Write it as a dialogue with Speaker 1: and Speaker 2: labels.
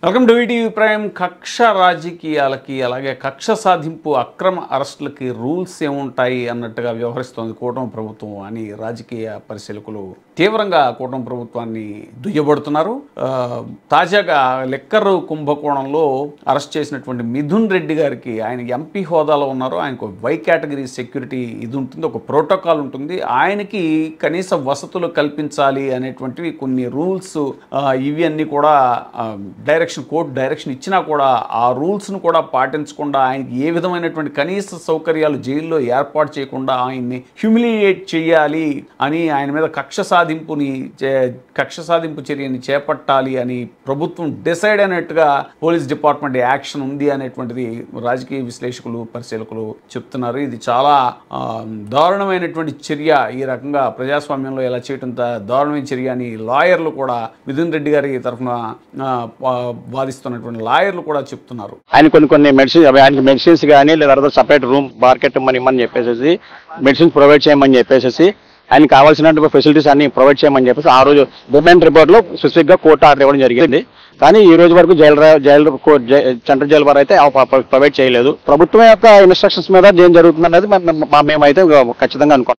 Speaker 1: Welcome to ETV prime. కక్ష రాజకీయాలకి అలాగే కక్ష సాధింపు అక్రమ అరెస్టులకి రూల్స్ ఏముంటాయి అన్నట్టుగా వ్యవహరిస్తోంది కూటమి ప్రభుత్వం అని రాజకీయ పరిశీలకులు తీవ్రంగా కూటమి ప్రభుత్వాన్ని దుయ్యబడుతున్నారు. తాజాగా లెక్కర్ కుంభకోణంలో అరెస్ట్ చేసినటువంటి మిథున్ రెడ్డి గారికి, ఆయన ఎంపీ హోదాలో ఉన్నారు, ఆయనకు వై కేటగిరీ సెక్యూరిటీ ఇది ఉంటుంది, ఒక ప్రోటోకాల్ ఉంటుంది, ఆయనకి కనీస వసతులు కల్పించాలి అనేటువంటివి కొన్ని రూల్స్ ఇవి అన్నీ కూడా కోర్టు డైరెక్షన్ ఇచ్చినా కూడా ఆ రూల్స్ను కూడా పాటించకుండా ఆయనకి ఏ విధమైనటువంటి కనీస సౌకర్యాలు జైల్లో ఏర్పాటు చేయకుండా ఆయన్ని హ్యూమిలియేట్ చేయాలి అని, ఆయన మీద కక్ష సాధింపు చర్యని చేపట్టాలి అని ప్రభుత్వం డిసైడ్ అయినట్టుగా పోలీస్ డిపార్ట్మెంట్ యాక్షన్ ఉంది అనేటువంటిది రాజకీయ విశ్లేషకులు పరిశీలకులు చెప్తున్నారు. ఇది చాలా దారుణమైనటువంటి చర్య, ఈ రకంగా ప్రజాస్వామ్యంలో ఎలా చేయటం దారుణమైన చర్య అని లాయర్లు కూడా, మిథున్ రెడ్డి గారి తరఫున వాదిస్తున్నటువంటి లాయర్లు కూడా చెప్తున్నారు.
Speaker 2: ఆయన కొన్ని ఆయనకి మెడిసిన్స్ కానీ లేదా సపరేట్ రూమ్ మార్కెట్ ఇమ్మని చెప్పేసి మెడిసిన్స్ ప్రొవైడ్ చేయమని చెప్పేసి ఆయన కావాల్సిన ఫెసిలిటీస్ అన్ని ప్రొవైడ్ చేయమని చెప్పేసి ఆ రోజు డిమాండ్ రిపోర్ట్ లో స్పెసిఫిక్ గా కోర్టు ఆర్డర్ ఇవ్వడం జరిగింది. కానీ ఈ రోజు వరకు సెంట్రల్ జైలు వారు అయితే ప్రొవైడ్ చేయలేదు. ప్రభుత్వం యొక్క ఇన్స్ట్రక్షన్స్ మీద ఏం జరుగుతుంది అనేది మేమైతే ఖచ్చితంగా అనుకుంటాం.